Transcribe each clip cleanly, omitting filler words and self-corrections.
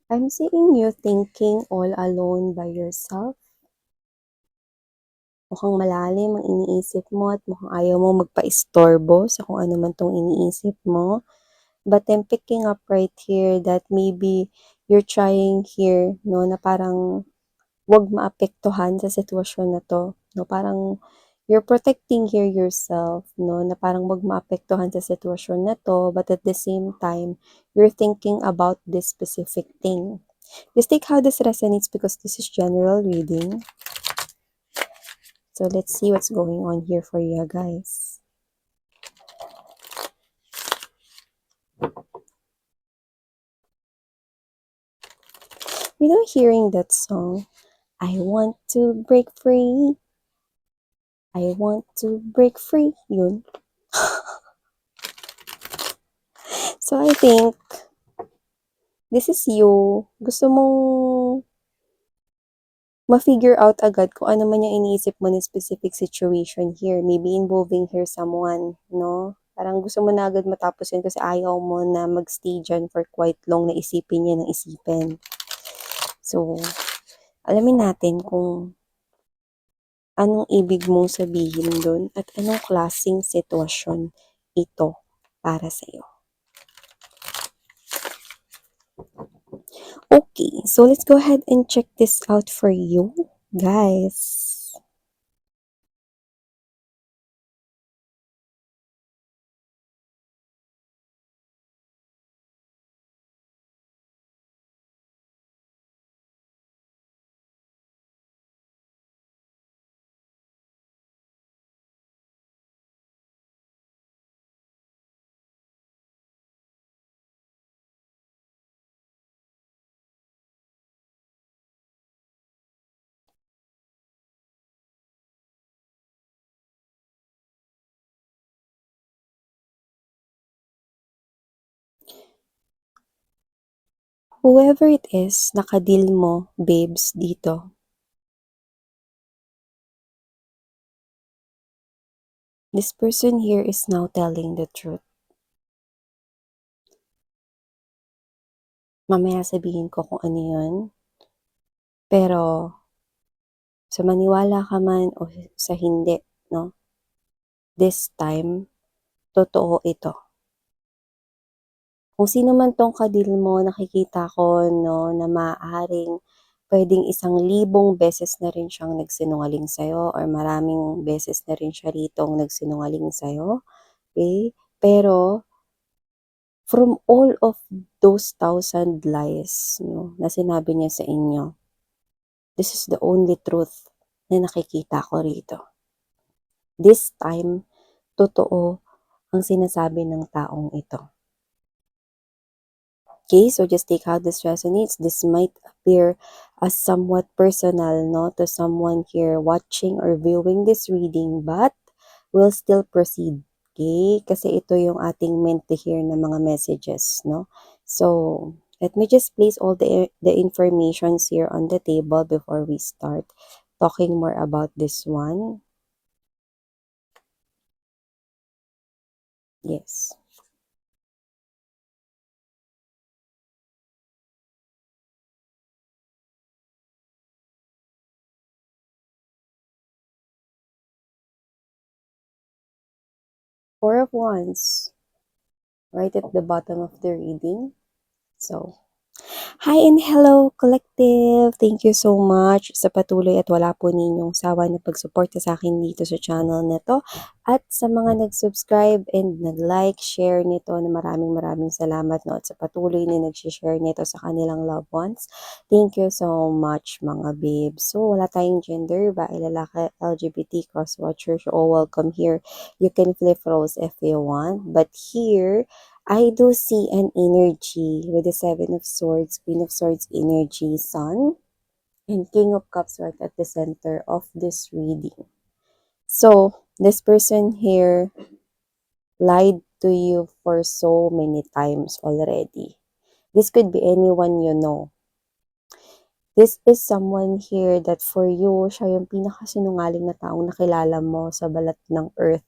I'm seeing you thinking all alone by yourself. Mukhang malalim ang iniisip mo at mukhang ayaw mo magpaistorbo sa kung ano man tong iniisip mo. But I'm picking up right here that maybe you're trying here, no, na parang wag maapektuhan sa sitwasyon na to, no? Parang you're protecting here yourself, no, na parang wag maapektuhan sa sitwasyon na to, but at the same time, you're thinking about this specific thing. Just take how this resonates because this is general reading. So let's see what's going on here for you guys. You know, hearing that song, I want to break free. I want to break free. Yun. So I think this is you. Gusto mong ma-figure out agad kung ano man yung iniisip mo na specific situation here. Maybe involving here someone, no? Parang gusto mo na agad matapos yun kasi ayaw mo na mag-stay dyan for quite long na isipin niya ng isipin. So, alamin natin kung anong ibig mong sabihin dun at anong klaseng sitwasyon ito para sa'yo. Okay, so let's go ahead and check this out for you, guys. Whoever it is, nakadil mo, babes, dito. This person here is now telling the truth. Mamaya sabihin ko kung ano yun. Pero, sa maniwala ka man o sa hindi, no? This time, totoo ito. Kung sino man tong kadil mo, nakikita ko, no, na maaaring pwedeng 1,000 beses na rin siyang nagsinungaling sa'yo or maraming beses na rin siya ritong nagsinungaling sa'yo. Okay? Pero, from all of those 1,000 lies, no, na sinabi niya sa inyo, this is the only truth na nakikita ko rito. This time, totoo ang sinasabi ng taong ito. Okay, so just take how this resonates. This might appear as somewhat personal, no, to someone here watching or viewing this reading, but we'll still proceed. Okay, kasi ito yung ating meant to hear na mga messages, no. So, let me just place all the informations here on the table before we start talking more about this one. Yes. Four of Wands, right at the bottom of the reading. So, hi and hello collective! Thank you so much sa patuloy at wala po ninyong sawa na pagsuporta sa akin dito sa channel na to. At sa mga nag-subscribe and nag-like, share nito na maraming salamat, no? At sa patuloy na nag-share nito sa kanilang loved ones. Thank you so much mga babes. So wala tayong gender, bae, lalaki, LGBT, cross-watchers, you're all welcome here. You can flip roles if you want. But here, I do see an energy with the Seven of Swords, Queen of Swords energy, Sun, and King of Cups right at the center of this reading. So, this person here lied to you for so many times already. This could be anyone you know. This is someone here that for you, siya yung pinakasinungaling na taong nakilala mo sa balat ng earth.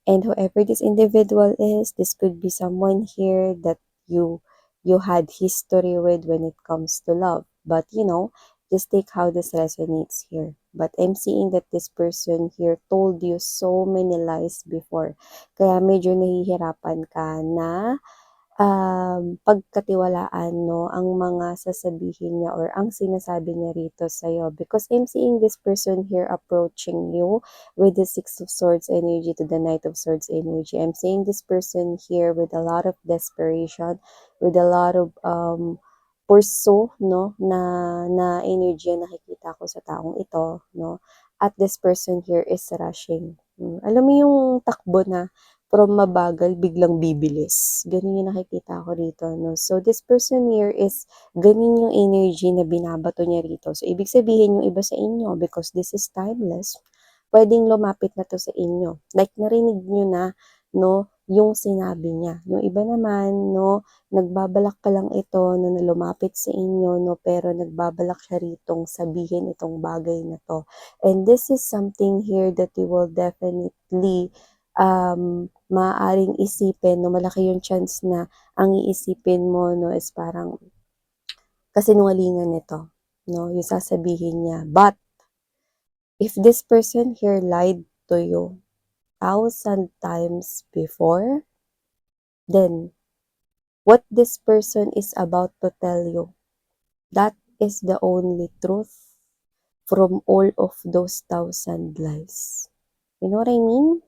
And whoever this individual is, this could be someone here that you you had history with when it comes to love. But just take how this resonates here. But I'm seeing that this person here told you so many lies before. Kaya medyo nahihirapan ka na pagkatiwalaan, no, ang mga sasabihin niya or ang sinasabi niya rito sa'yo. Because I'm seeing this person here approaching you with the Six of Swords energy to the Knight of Swords energy. I'm seeing this person here with a lot of desperation, with a lot of pursue, no, na energy na nakikita ko sa taong ito, no. At this person here is rushing. Alam mo yung takbo na from mabagal, biglang bibilis. Ganun yung nakikita ko rito, no? So, this person here is, ganun yung energy na binabato niya rito. So, ibig sabihin yung iba sa inyo, because this is timeless, pwedeng lumapit na to sa inyo. Like, narinig nyo na, no, yung sinabi niya. Yung iba naman, no, nagbabalak pa lang ito na lumapit sa inyo, no, pero nagbabalak siya ritong sabihin itong bagay na to. And this is something here that you will definitely maaaring isipin, no, malaki yung chance na ang iisipin mo, no, is parang kasinungalingan nito, no, yung sasabihin niya. But, if this person here lied to you 1,000 times before, then what this person is about to tell you, that is the only truth from all of those 1,000 lies. You know what I mean?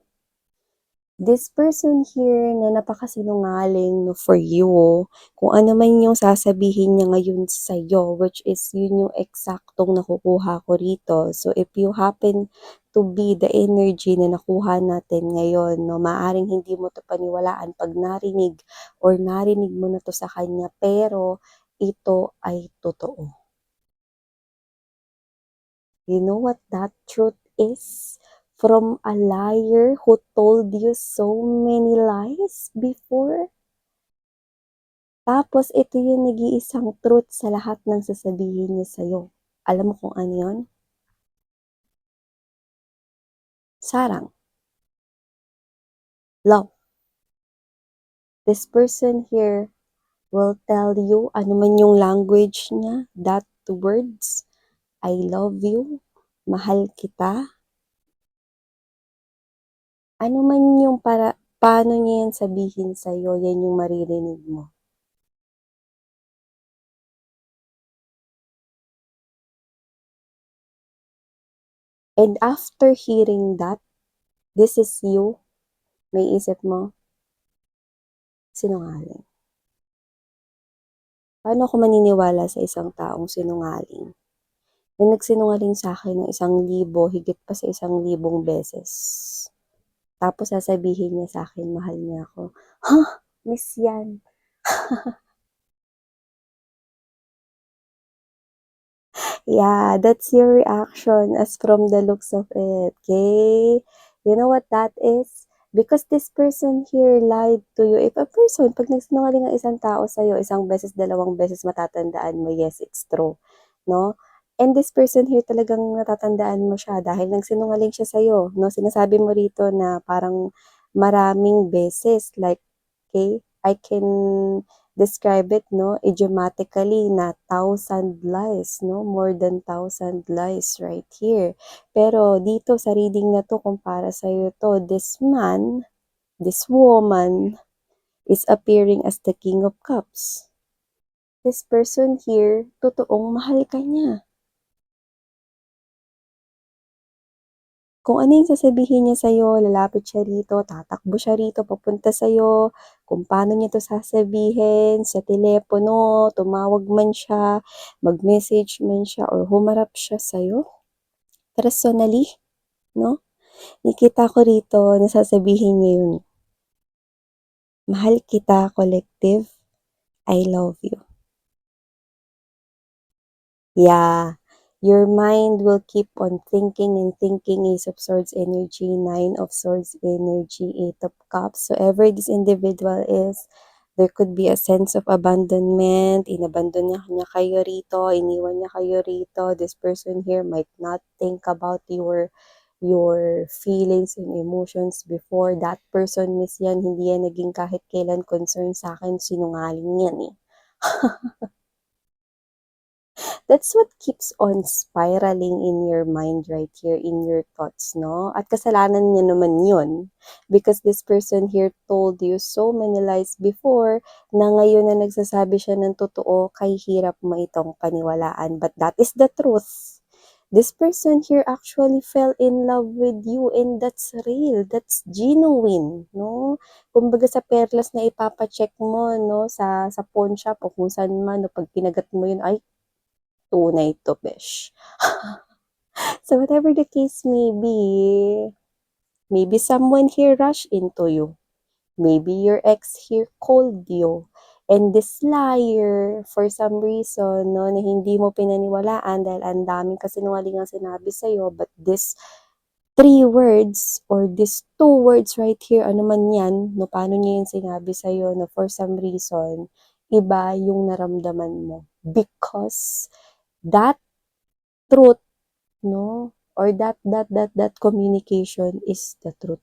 This person here na napakasinungaling, no, for you, kung ano man yung sasabihin niya ngayon sa'yo, which is yun yung eksaktong nakukuha ko rito. So, if you happen to be the energy na nakuha natin ngayon, no, maaring hindi mo to paniwalaan pag narinig or narinig mo na to sa kanya, pero ito ay totoo. You know what that truth is? From a liar who told you so many lies before. Tapos, ito yung nag-iisang truth sa lahat ng sasabihin niya sa'yo. Alam mo kung ano yun? Sarang. Love. This person here will tell you, ano man yung language niya, that words, I love you, mahal kita. Ano man yung paano niya yan sabihin sa'yo, yan yung maririnig mo. And after hearing that, this is you, may isip mo, sinungaling. Paano ako maniniwala sa isang taong sinungaling? Na nagsinungaling sa akin ng 1,000, higit pa sa 1,000 beses. Tapos sasabihin niya sa akin, mahal niya ako. Ha? Miss yan. Yeah, that's your reaction as from the looks of it, okay? You know what that is? Because this person here lied to you. If a person, pag nagsinungaling ang isang tao sa'yo, 1 beses, 2 beses, matatandaan mo, yes, it's true. No? And this person here talagang natatandaan mo siya dahil nagsinungaling siya sa'yo. No? Sinasabi mo rito na parang maraming beses. Like, okay, I can describe it, no, idiomatically na 1,000 lies, no, more than 1,000 lies right here. Pero dito sa reading na to, kung para sa'yo to, this man, this woman, is appearing as the King of Cups. This person here, totoong mahal ka niya. Kung ano yung sasabihin niya sa'yo, lalapit siya rito, tatakbo siya rito, papunta sa'yo, kung paano niya to sasabihin, sa telepono, tumawag man siya, mag-message man siya, or humarap siya sa'yo. Personally, no? Nakita ko rito na sasabihin niya yun, mahal kita, collective, I love you. Yeah. Your mind will keep on thinking and thinking. Ace of Swords energy, 9 of Swords energy, 8 of Cups. So, ever this individual is, there could be a sense of abandonment. Inabandon niya kayo rito. Iniwan niya kayo rito. This person here might not think about your feelings and emotions before. That person, miss yan, hindi yan naging kahit kailan concern sa akin. Sinungaling yan eh. That's what keeps on spiraling in your mind right here, in your thoughts, no? At kasalanan niya naman yun. Because this person here told you so many lies before na ngayon na nagsasabi siya ng totoo, kay hirap mo itong paniwalaan. But that is the truth. This person here actually fell in love with you and that's real, that's genuine, no? Kumbaga sa perlas na ipapacheck mo, no, sa pawn shop o kung saan man, no, pag kinagat mo yun, ay, tunay to, besh. So whatever the case may be, maybe someone here rushed into you. Maybe your ex here called you. And this liar, for some reason, no, na hindi mo pinaniwalaan dahil ang daming kasinungaling ang sinabi sa'yo, but this 3 words or these 2 words right here, ano man yan, no, paano niya yung sinabi sa'yo, no, for some reason, iba yung naramdaman mo. Because that truth, no, or that communication is the truth.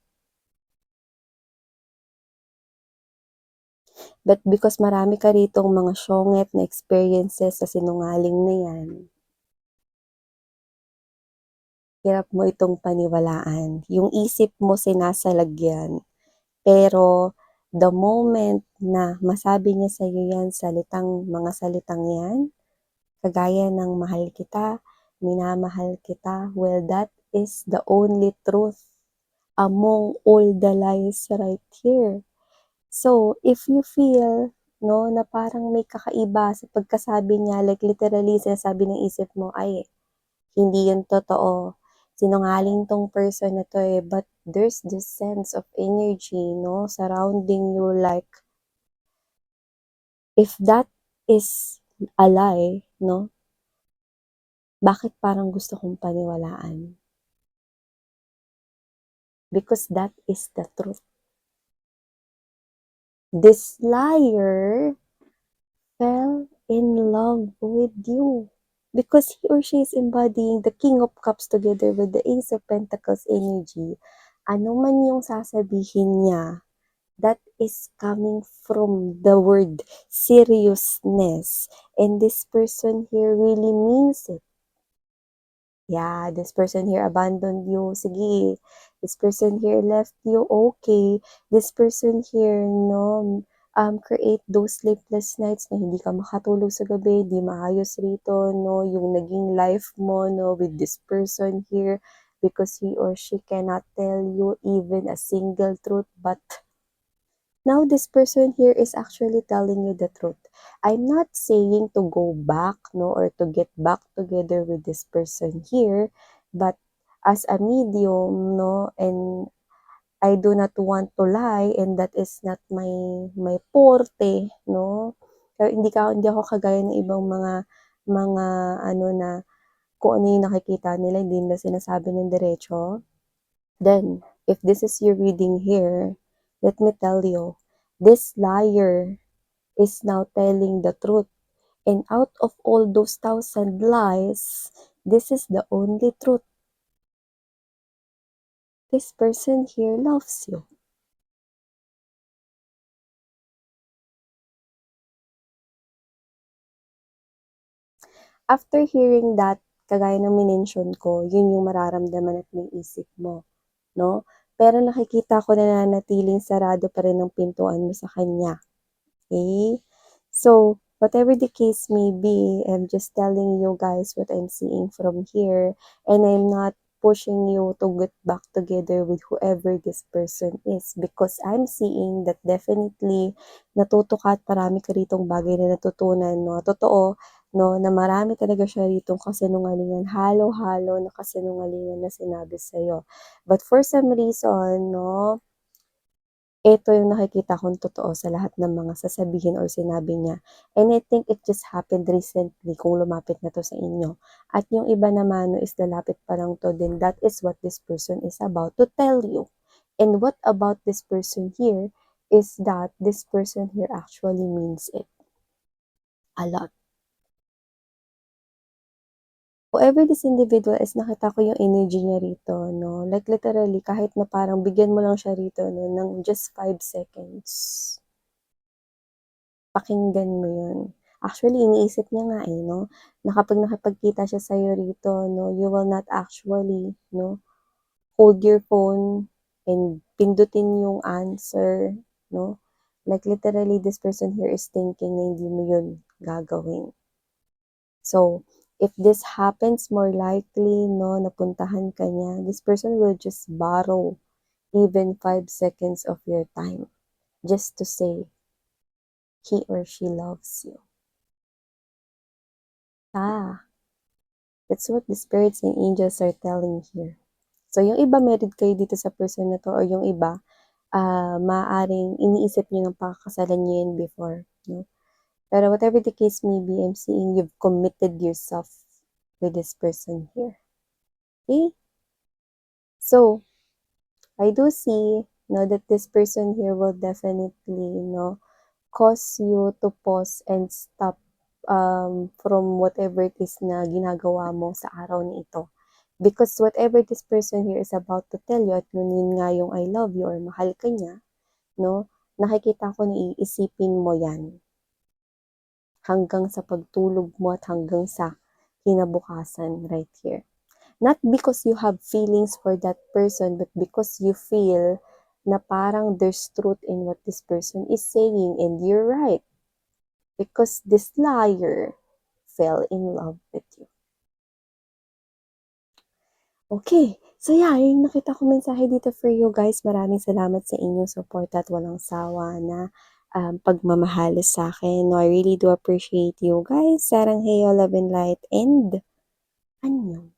But because marami ka ritong mga syonget na experiences sa sinungaling na yan, hirap mo itong paniwalaan. Yung isip mo sinasalagyan. Pero the moment na masabi niya sa iyo yan, mga salitang yan, kagaya ng mahal kita, minamahal kita, well, that is the only truth among all the lies right here. So, if you feel, no, na parang may kakaiba sa pagkasabi niya, like literally, sinasabi ng isip mo, ay, hindi yun totoo. Sinungaling tong person na to eh, but there's this sense of energy, no, surrounding you, like, if that is a lie, no, bakit parang gusto kong paniwalaan? Because that is the truth. This liar fell in love with you because he or she is embodying the King of Cups together with the Ace of Pentacles energy. Ano man yung sasabihin niya, that is coming from the word seriousness. And this person here really means it. Yeah, this person here abandoned you. Sige, this person here left you. Okay. This person here, no, create those sleepless nights na hindi ka makatulog sa gabi, di maayos rito, no, yung naging life mo, no, with this person here because he or she cannot tell you even a single truth, but now this person here is actually telling you the truth. I'm not saying to go back, no, or to get back together with this person here, but as a medium, no, and I do not want to lie, and that is not my forte, no. Pero hindi ako kagaya ng ibang mga ano na kung ano yung nakikita nila, hindi nila sinasabi ng diretso. Then, if this is your reading here, let me tell you, this liar is now telling the truth. And out of all those 1,000 lies, this is the only truth. This person here loves you. After hearing that, kagaya ng minention ko, yun yung mararamdaman at may isip mo, no? Pero nakikita ko na nanatiling sarado pa rin ang pintuan mo sa kanya. Okay? So, whatever the case may be, I'm just telling you guys what I'm seeing from here, and I'm not pushing you to get back together with whoever this person is because I'm seeing that definitely natuto ka at marami ka ritong bagay na natutunan, no? Totoo, no, na marami talaga siya ritong kasinungalingan, halo-halo na kasinungalingan na sinabi sa'yo. But for some reason, no, ito yung nakikita kong totoo sa lahat ng mga sasabihin or sinabi niya. And I think it just happened recently kung lumapit na to sa inyo. At yung iba naman no, is lalapit pa lang to, then that is what this person is about to tell you. And what about this person here is that this person here actually means it a lot. Whoever this individual is, nakita ko yung energy niya rito, no? Like literally, kahit na parang bigyan mo lang siya rito, no, ng just 5 seconds. Pakinggan mo yun. Actually, iniisip niya nga eh, no? Na kapag nakipagkita siya sa'yo rito, no, you will not actually, no, hold your phone and pindutin yung answer, no? Like literally, this person here is thinking na hindi mo yun gagawin. So, if this happens, more likely, no, napuntahan ka niya, this person will just borrow even 5 seconds of your time just to say he or she loves you. That's what the spirits and angels are telling here. So, yung iba married kayo dito sa person na to, or yung iba, maaaring iniisip nyo ng pakakasalan nyo yun before, no? Pero whatever the case may be, I'm seeing you've committed yourself with this person here. Okay? So, I do see, no, that this person here will definitely, cause you to pause and stop from whatever it is na ginagawa mo sa araw na ito. Because whatever this person here is about to tell you, at yun nga yung I love you or mahal ka niya, no, nakikita ko na iisipin mo yan hanggang sa pagtulog mo at hanggang sa kinabukasan right here. Not because you have feelings for that person, but because you feel na parang there's truth in what this person is saying, and you're right. Because this liar fell in love with you. Okay. So yeah, yung nakita ko mensahe dito for you guys. Maraming salamat sa inyong support at walang sawa na pagmamahal sa akin. No, I really do appreciate you guys. Sarang heyo, love and light, and annyeong.